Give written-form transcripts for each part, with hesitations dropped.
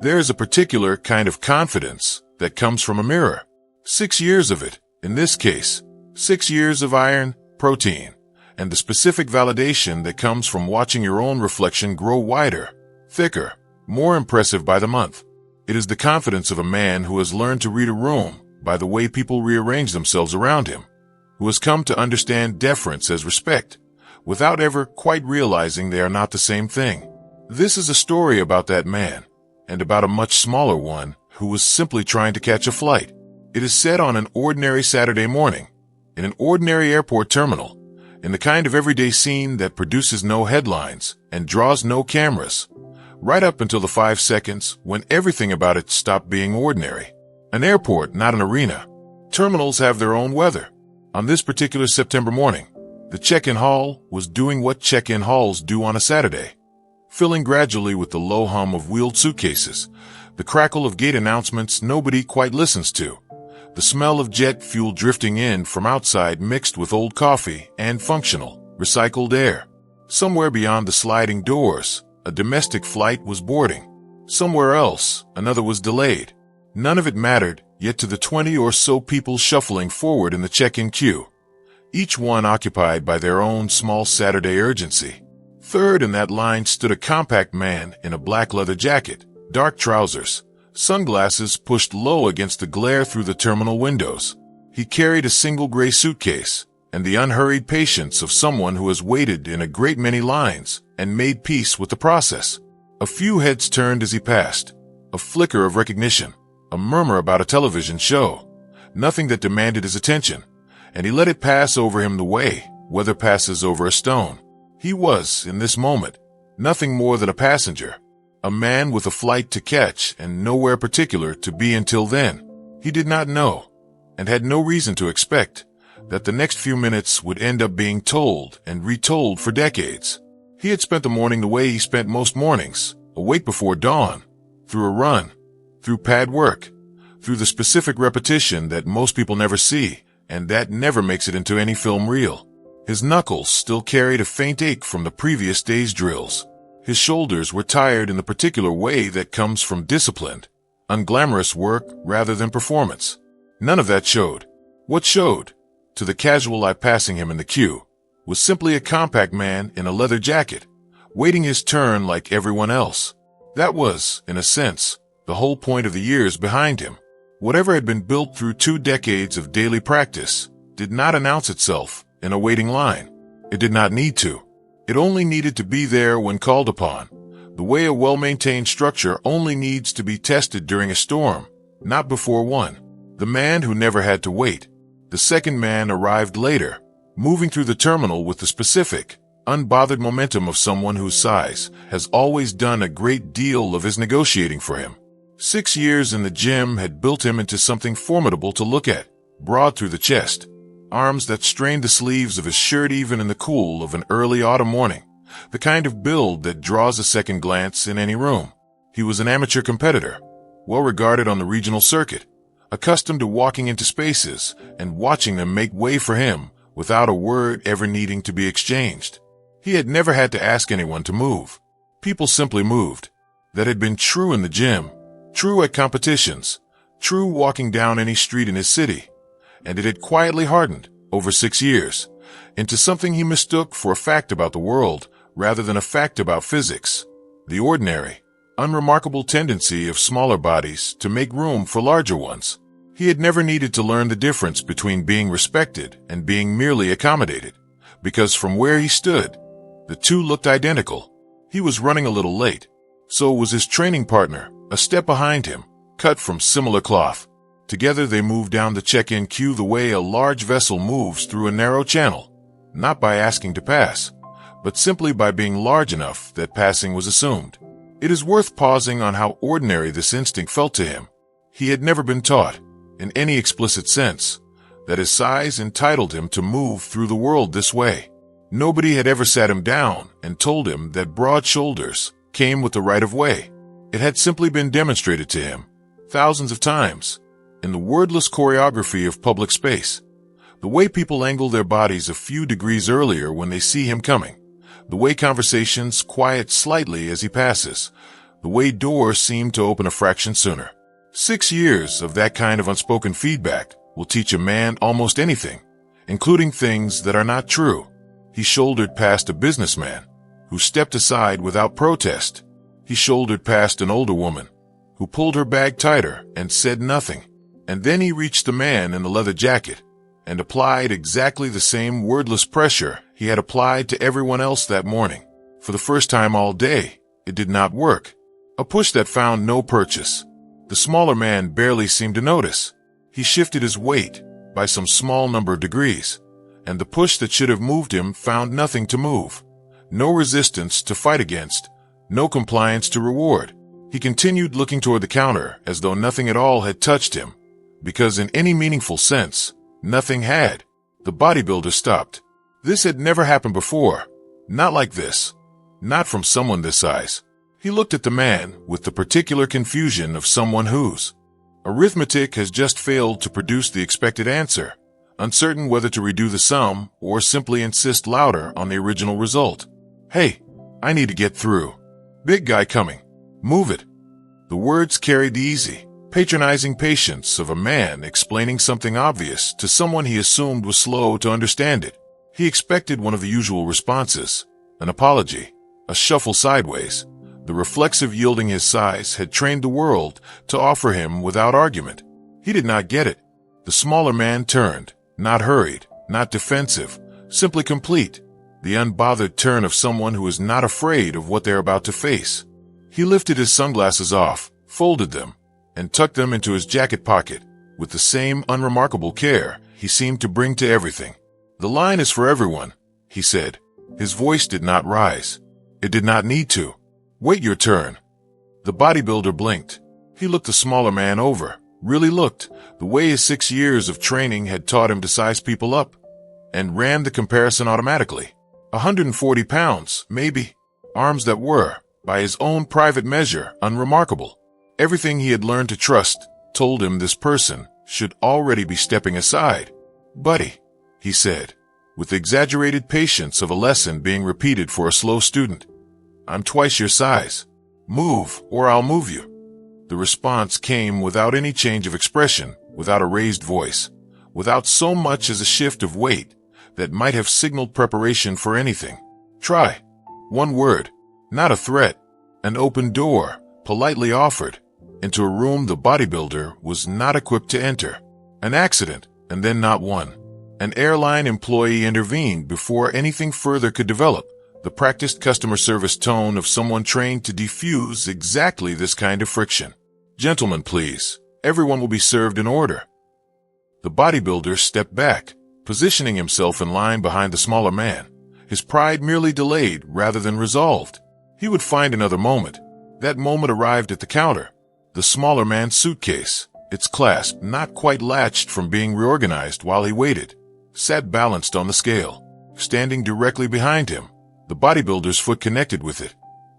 There is a particular kind of confidence that comes from a mirror. 6 years of it, in this case, 6 years of iron, protein, and the specific validation that comes from watching your own reflection grow wider, thicker, more impressive by the month. It is the confidence of a man who has learned to read a room by the way people rearrange themselves around him, who has come to understand deference as respect, without ever quite realizing they are not the same thing. This is a story about that man, and about a much smaller one who was simply trying to catch a flight. It is set on an ordinary Saturday morning, in an ordinary airport terminal, in the kind of everyday scene that produces no headlines and draws no cameras, right up until the 5 seconds when everything about it stopped being ordinary. An airport, not an arena. Terminals have their own weather. On this particular September morning, the check-in hall was doing what check-in halls do on a Saturday, filling gradually with the low hum of wheeled suitcases, the crackle of gate announcements nobody quite listens to, the smell of jet fuel drifting in from outside mixed with old coffee and functional, recycled air. Somewhere beyond the sliding doors, a domestic flight was boarding. Somewhere else, another was delayed. None of it mattered, yet to the 20 or so people shuffling forward in the check-in queue, each one occupied by their own small Saturday urgency. Third in that line stood a compact man in a black leather jacket, dark trousers, sunglasses pushed low against the glare through the terminal windows. He carried a single gray suitcase, and the unhurried patience of someone who has waited in a great many lines and made peace with the process. A few heads turned as he passed, a flicker of recognition, a murmur about a television show, nothing that demanded his attention, and he let it pass over him the way weather passes over a stone. He was, in this moment, nothing more than a passenger, a man with a flight to catch and nowhere particular to be until then. He did not know, and had no reason to expect, that the next few minutes would end up being told and retold for decades. He had spent the morning the way he spent most mornings, awake before dawn, through a run, through pad work, through the specific repetition that most people never see, and that never makes it into any film reel. His knuckles still carried a faint ache from the previous day's drills. His shoulders were tired in the particular way that comes from disciplined, unglamorous work rather than performance. None of that showed. What showed, to the casual eye passing him in the queue, was simply a compact man in a leather jacket, waiting his turn like everyone else. That was, in a sense, the whole point of the years behind him. Whatever had been built through 2 decades of daily practice did not announce itself in a waiting line. It did not need to. It only needed to be there when called upon, the way a well-maintained structure only needs to be tested during a storm, not before one. The man who never had to wait. The second man arrived later, moving through the terminal with the specific, unbothered momentum of someone whose size has always done a great deal of his negotiating for him. 6 years in the gym had built him into something formidable to look at, broad through the chest, arms that strained the sleeves of his shirt even in the cool of an early autumn morning, the kind of build that draws a second glance in any room. He was an amateur competitor, well regarded on the regional circuit, accustomed to walking into spaces and watching them make way for him without a word ever needing to be exchanged. He had never had to ask anyone to move. People simply moved. That had been true in the gym, true at competitions, true walking down any street in his city, and it had quietly hardened, over 6 years, into something he mistook for a fact about the world rather than a fact about physics, the ordinary, unremarkable tendency of smaller bodies to make room for larger ones. He had never needed to learn the difference between being respected and being merely accommodated, because from where he stood, the two looked identical. He was running a little late. So was his training partner, a step behind him, cut from similar cloth. Together they moved down the check-in queue the way a large vessel moves through a narrow channel, not by asking to pass, but simply by being large enough that passing was assumed. It is worth pausing on how ordinary this instinct felt to him. He had never been taught, in any explicit sense, that his size entitled him to move through the world this way. Nobody had ever sat him down and told him that broad shoulders came with the right of way. It had simply been demonstrated to him, thousands of times, in the wordless choreography of public space. The way people angle their bodies a few degrees earlier when they see him coming, the way conversations quiet slightly as he passes, The way doors seemed to open a fraction sooner. 6 years of that kind of unspoken feedback will teach a man almost anything, including things that are not true. He shouldered past a businessman who stepped aside without protest. He shouldered past an older woman who pulled her bag tighter and said nothing. And then he reached the man in the leather jacket and applied exactly the same wordless pressure he had applied to everyone else that morning. For the first time all day, it did not work. A push that found no purchase. The smaller man barely seemed to notice. He shifted his weight by some small number of degrees, and the push that should have moved him found nothing to move. No resistance to fight against, no compliance to reward. He continued looking toward the counter as though nothing at all had touched him, because in any meaningful sense, nothing had. The bodybuilder stopped. This had never happened before. Not like this. Not from someone this size. He looked at the man with the particular confusion of someone whose arithmetic has just failed to produce the expected answer, uncertain whether to redo the sum or simply insist louder on the original result. Hey, I need to get through. Big guy coming. Move it. The words carried the easy, patronizing patience of a man explaining something obvious to someone he assumed was slow to understand it. He expected one of the usual responses, an apology, a shuffle sideways. The reflexive yielding his size had trained the world to offer him without argument. He did not get it. The smaller man turned, not hurried, not defensive, simply complete. The unbothered turn of someone who is not afraid of what they're about to face. He lifted his sunglasses off, folded them, and tucked them into his jacket pocket with the same unremarkable care he seemed to bring to everything. The line is for everyone, he said. His voice did not rise. It did not need to. Wait your turn. The bodybuilder blinked. He looked the smaller man over, really looked, the way his 6 years of training had taught him to size people up, and ran the comparison automatically. 140 pounds, maybe. Arms that were, by his own private measure, unremarkable. Everything he had learned to trust told him this person should already be stepping aside. Buddy, he said, with the exaggerated patience of a lesson being repeated for a slow student. I'm twice your size. Move, or I'll move you. The response came without any change of expression, without a raised voice, without so much as a shift of weight that might have signaled preparation for anything. Try. One word, not a threat, an open door, politely offered, into a room the bodybuilder was not equipped to enter. An accident, and then not one. An airline employee intervened before anything further could develop. The practiced customer service tone of someone trained to defuse exactly this kind of friction. Gentlemen, please. Everyone will be served in order. The bodybuilder stepped back, positioning himself in line behind the smaller man, his pride merely delayed rather than resolved. He would find another moment. That moment arrived at the counter. The smaller man's suitcase, its clasp not quite latched from being reorganized while he waited, sat balanced on the scale. Standing directly behind him, the bodybuilder's foot connected with it,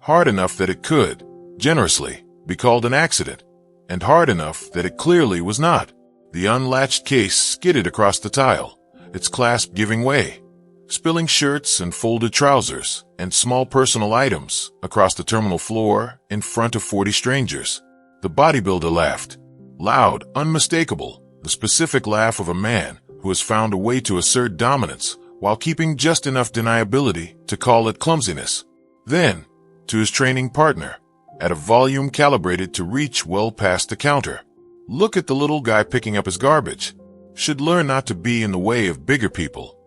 hard enough that it could, generously, be called an accident, and hard enough that it clearly was not. The unlatched case skidded across the tile, its clasp giving way, spilling shirts and folded trousers and small personal items across the terminal floor in front of 40 strangers. The bodybuilder laughed, loud, unmistakable, the specific laugh of a man who has found a way to assert dominance while keeping just enough deniability to call it clumsiness. Then, to his training partner, at a volume calibrated to reach well past the counter. Look at the little guy picking up his garbage. Should learn not to be in the way of bigger people.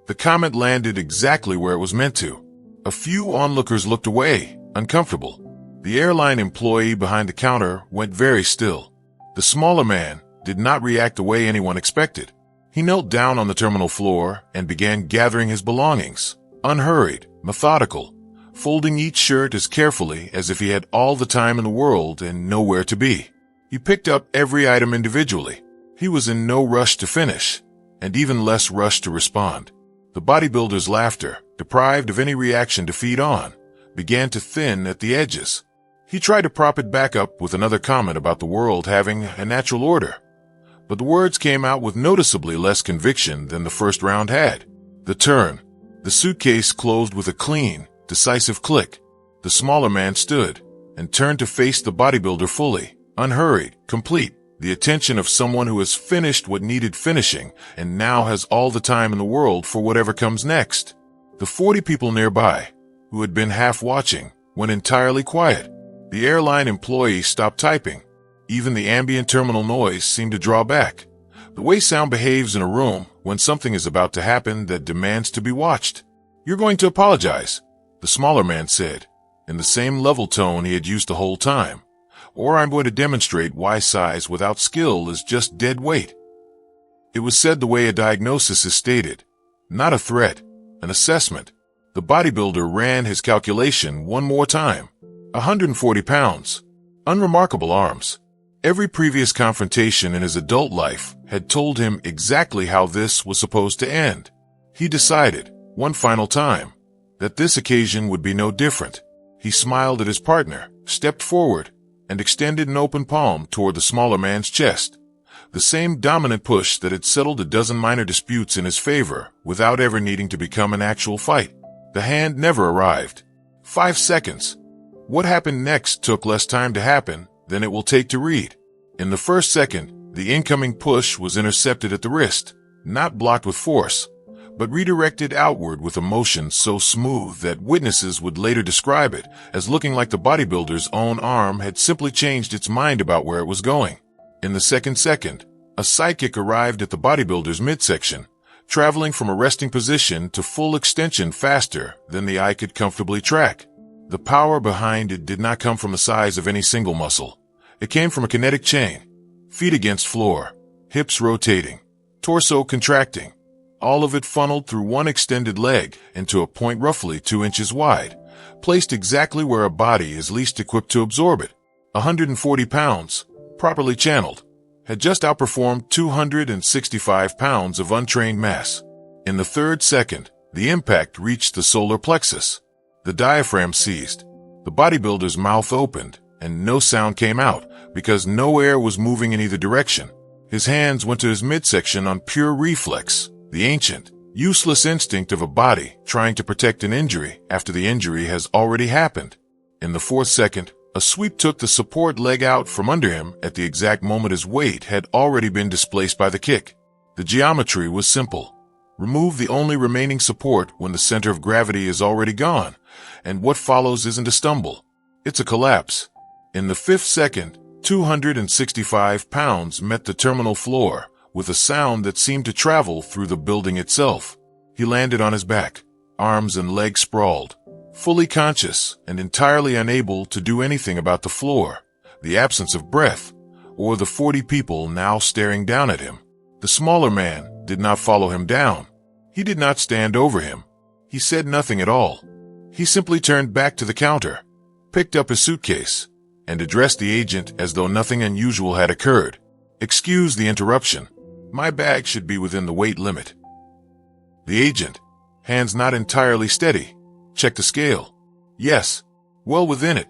The comment landed exactly where it was meant to. A few onlookers looked away, uncomfortable. The airline employee behind the counter went very still. The smaller man did not react the way anyone expected. He knelt down on the terminal floor and began gathering his belongings, unhurried, methodical, folding each shirt as carefully as if he had all the time in the world and nowhere to be. He picked up every item individually. He was in no rush to finish, and even less rush to respond. The bodybuilder's laughter, deprived of any reaction to feed on, began to thin at the edges. He tried to prop it back up with another comment about the world having a natural order, but the words came out with noticeably less conviction than the first round had. The turn. The suitcase closed with a clean, decisive click. The smaller man stood, and turned to face the bodybuilder fully, unhurried, complete, the attention of someone who has finished what needed finishing and now has all the time in the world for whatever comes next. The 40 people nearby, who had been half watching, went entirely quiet. The airline employee stopped typing. Even the ambient terminal noise seemed to draw back. The way sound behaves in a room when something is about to happen that demands to be watched. "You're going to apologize," the smaller man said, in the same level tone he had used the whole time. "Or I'm going to demonstrate why size without skill is just dead weight." It was said the way a diagnosis is stated, not a threat, an assessment. The bodybuilder ran his calculation one more time. 140 pounds. Unremarkable arms. Every previous confrontation in his adult life had told him exactly how this was supposed to end. He decided, one final time, that this occasion would be no different. He smiled at his partner, stepped forward, and extended an open palm toward the smaller man's chest. The same dominant push that had settled a dozen minor disputes in his favor without ever needing to become an actual fight. The hand never arrived. 5 seconds. What happened next took less time to happen than it will take to read. In the first second, the incoming push was intercepted at the wrist, not blocked with force, but redirected outward with a motion so smooth that witnesses would later describe it as looking like the bodybuilder's own arm had simply changed its mind about where it was going. In the second, a sidekick arrived at the bodybuilder's midsection, traveling from a resting position to full extension faster than the eye could comfortably track. The power behind it did not come from the size of any single muscle. It came from a kinetic chain. Feet against floor, hips rotating, torso contracting, all of it funneled through one extended leg into a point roughly 2 inches wide, placed exactly where a body is least equipped to absorb it. 140 pounds, properly channeled, had just outperformed 265 pounds of untrained mass. In the third second, the impact reached the solar plexus. The diaphragm seized. The bodybuilder's mouth opened, and no sound came out because no air was moving in either direction. His hands went to his midsection on pure reflex, the ancient, useless instinct of a body trying to protect an injury after the injury has already happened. In the fourth second, a sweep took the support leg out from under him at the exact moment his weight had already been displaced by the kick. The geometry was simple. Remove the only remaining support when the center of gravity is already gone, and what follows isn't a stumble. It's a collapse. In the fifth second, 265 pounds met the terminal floor with a sound that seemed to travel through the building itself. He landed on his back, arms and legs sprawled, fully conscious and entirely unable to do anything about the floor, the absence of breath, or the 40 people now staring down at him. The smaller man did not follow him down. He did not stand over him. He said nothing at all. He simply turned back to the counter, picked up his suitcase, and addressed the agent as though nothing unusual had occurred. "Excuse the interruption. My bag should be within the weight limit." The agent, hands not entirely steady, checked the scale. "Yes, well within it."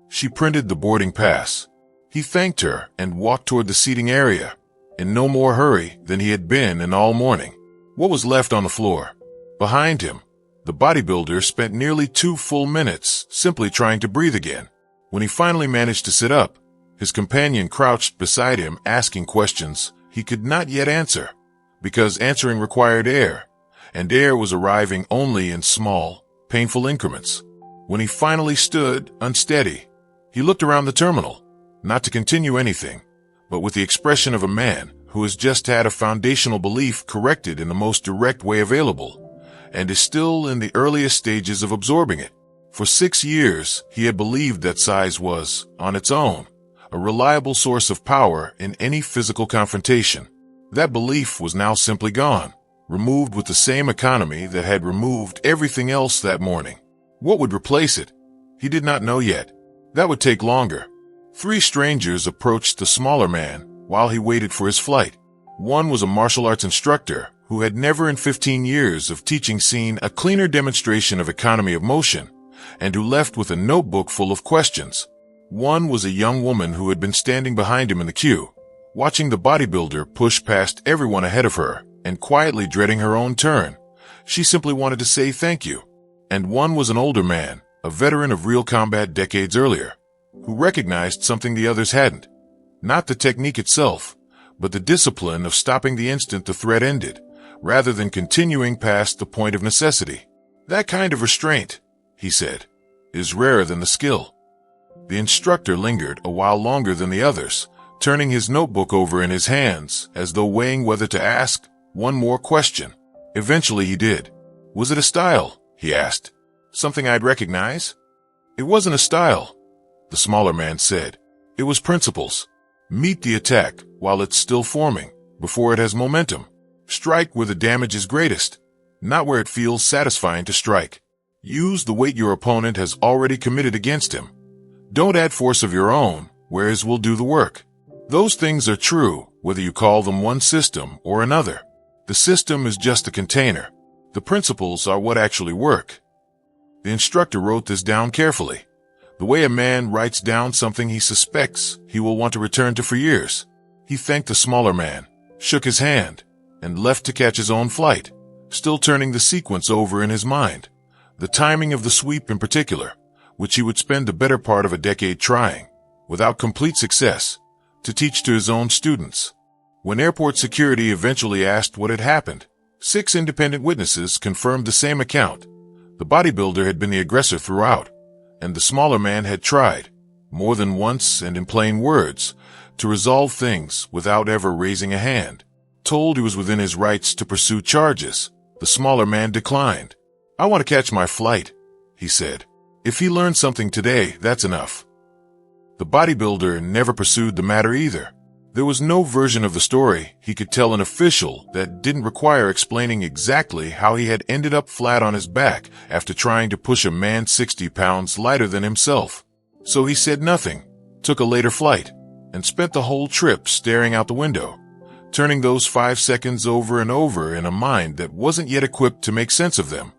She printed the boarding pass. He thanked her and walked toward the seating area, in no more hurry than he had been in all morning. What was left on the floor? Behind him, the bodybuilder spent nearly 2 full minutes simply trying to breathe again. When he finally managed to sit up, his companion crouched beside him asking questions he could not yet answer, because answering required air, and air was arriving only in small, painful increments. When he finally stood, unsteady, he looked around the terminal, not to continue anything, but with the expression of a man who has just had a foundational belief corrected in the most direct way available, and is still in the earliest stages of absorbing it. For 6 years, he had believed that size was, on its own, a reliable source of power in any physical confrontation. That belief was now simply gone, removed with the same economy that had removed everything else that morning. What would replace it? He did not know yet. That would take longer. 3 strangers approached the smaller man while he waited for his flight. One was a martial arts instructor who had never in 15 years of teaching seen a cleaner demonstration of economy of motion, and who left with a notebook full of questions. One was a young woman who had been standing behind him in the queue, watching the bodybuilder push past everyone ahead of her and quietly dreading her own turn. She simply wanted to say thank you. And one was an older man, a veteran of real combat decades earlier, who had never in 15 years of teaching seen a cleaner demonstration of economy of motion, and who left with a notebook full of questions. One was a young woman who had been standing behind him in the queue, watching the bodybuilder push past everyone ahead of her and quietly dreading her own turn. She simply wanted to say thank you. And one was an older man, a veteran of real combat decades earlier, who recognized something the others hadn't. Not the technique itself, but the discipline of stopping the instant the threat ended, rather than continuing past the point of necessity. That kind of restraint, he said, is rarer than the skill. The instructor lingered a while longer than the others, turning his notebook over in his hands as though weighing whether to ask one more question. Eventually he did. Was it a style? He asked. Something I'd recognize? It wasn't a style, the smaller man said. It was principles. Meet the attack while it's still forming, before it has momentum. Strike where the damage is greatest, not where it feels satisfying to strike. Use the weight your opponent has already committed against him. Don't add force of your own, whereas will do the work. Those things are true, whether you call them one system or another. The system is just a container. The principles are what actually work. The instructor wrote this down carefully. The way a man writes down something he suspects he will want to return to for years. He thanked the smaller man, shook his hand, and left to catch his own flight, still turning the sequence over in his mind. The timing of the sweep in particular, which he would spend the better part of a decade trying, without complete success, to teach to his own students. When airport security eventually asked what had happened, 6 independent witnesses confirmed the same account. The bodybuilder had been the aggressor throughout, and the smaller man had tried, more than once and in plain words, to resolve things without ever raising a hand. Told he was within his rights to pursue charges, the smaller man declined. I want to catch my flight, he said. If he learned something today, that's enough. The bodybuilder never pursued the matter either. There was no version of the story he could tell an official that didn't require explaining exactly how he had ended up flat on his back after trying to push a man 60 pounds lighter than himself. So he said nothing, took a later flight, and spent the whole trip staring out the window, turning those 5 seconds over and over in a mind that wasn't yet equipped to make sense of them,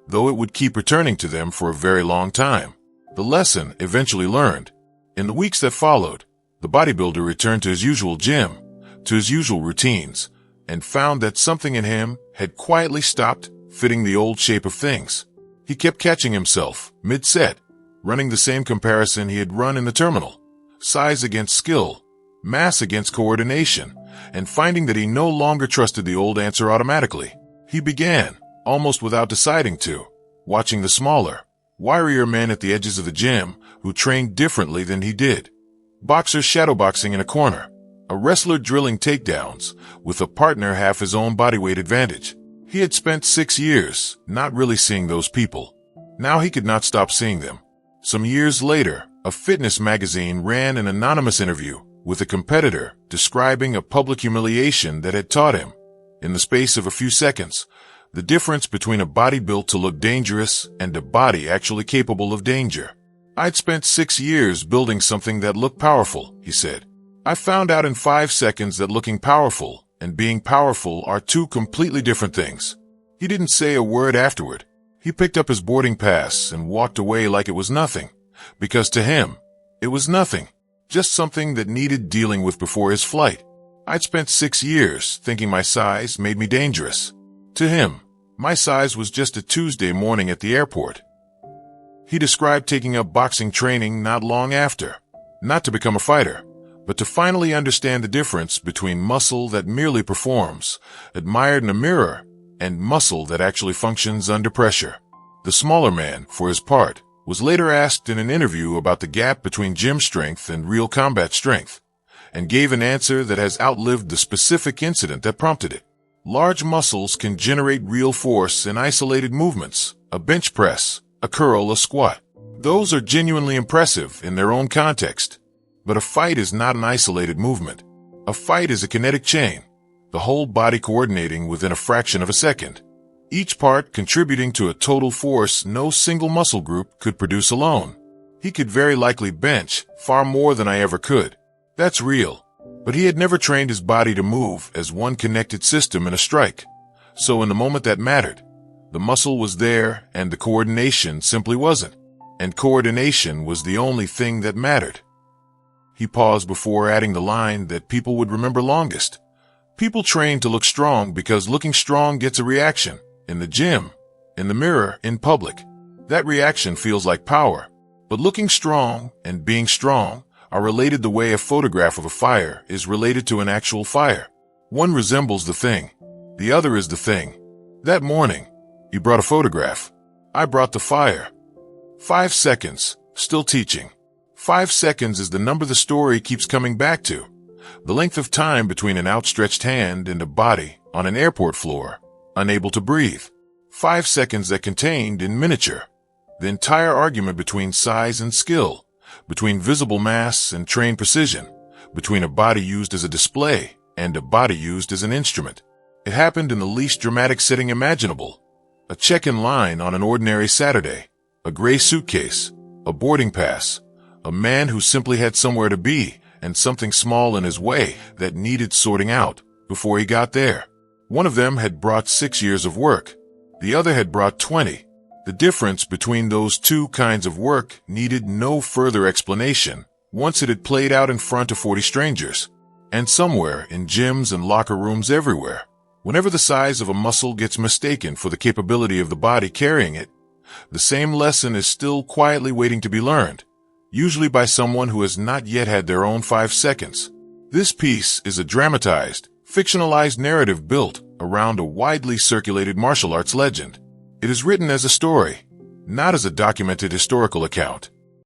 though it would keep returning to them for a very long time. The lesson eventually learned. In the weeks that followed, the bodybuilder returned to his usual gym, to his usual routines, and found that something in him had quietly stopped fitting the old shape of things. He kept catching himself, mid-set, running the same comparison he had run in the terminal, size against skill, mass against coordination, and finding that he no longer trusted the old answer automatically. He began, almost without deciding to, watching the smaller, wirier men at the edges of the gym who trained differently than he did. Boxers shadowboxing in a corner, a wrestler drilling takedowns with a partner half his own bodyweight advantage. He had spent 6 years not really seeing those people. Now he could not stop seeing them. Some years later, a fitness magazine ran an anonymous interview with a competitor describing a public humiliation that had taught him, in the space of a few seconds, the difference between a body built to look dangerous and a body actually capable of danger. I'd spent 6 years building something that looked powerful, he said. I found out in 5 seconds that looking powerful and being powerful are 2 completely different things. He didn't say a word afterward. He picked up his boarding pass and walked away like it was nothing, because to him, it was nothing, just something that needed dealing with before his flight. I'd spent 6 years thinking my size made me dangerous. To him, my size was just a Tuesday morning at the airport. He described taking up boxing training not long after, not to become a fighter, but to finally understand the difference between muscle that merely performs, admired in a mirror, and muscle that actually functions under pressure. The smaller man, for his part, was later asked in an interview about the gap between gym strength and real combat strength, and gave an answer that has outlived the specific incident that prompted it. Large muscles can generate real force in isolated movements, a bench press, a curl, a squat. Those are genuinely impressive in their own context. But a fight is not an isolated movement. A fight is a kinetic chain, the whole body coordinating within a fraction of a second, each part contributing to a total force no single muscle group could produce alone. He could very likely bench far more than I ever could. That's real. But he had never trained his body to move as one connected system in a strike. So in the moment that mattered, the muscle was there and the coordination simply wasn't. And coordination was the only thing that mattered. He paused before adding the line that people would remember longest. People train to look strong because looking strong gets a reaction. In the gym, in the mirror, in public. That reaction feels like power. But looking strong and being strong are related the way a photograph of a fire is related to an actual fire. One resembles the thing. The other is the thing. That morning, you brought a photograph. I brought the fire. 5 seconds, still teaching. 5 seconds is the number the story keeps coming back to. The length of time between an outstretched hand and a body on an airport floor, unable to breathe. 5 seconds that contained, in miniature, the entire argument between size and skill, between visible mass and trained precision, between a body used as a display and a body used as an instrument. It happened in the least dramatic setting imaginable. A check-in line on an ordinary Saturday, a gray suitcase, a boarding pass, a man who simply had somewhere to be and something small in his way that needed sorting out before he got there. One of them had brought 6 years of work. The other had brought 20. The difference between those two kinds of work needed no further explanation once it had played out in front of 40 strangers. And somewhere in gyms and locker rooms everywhere, whenever the size of a muscle gets mistaken for the capability of the body carrying it, the same lesson is still quietly waiting to be learned, usually by someone who has not yet had their own 5 seconds. This piece is a dramatized, fictionalized narrative built around a widely circulated martial arts legend. It is written as a story, not as a documented historical account.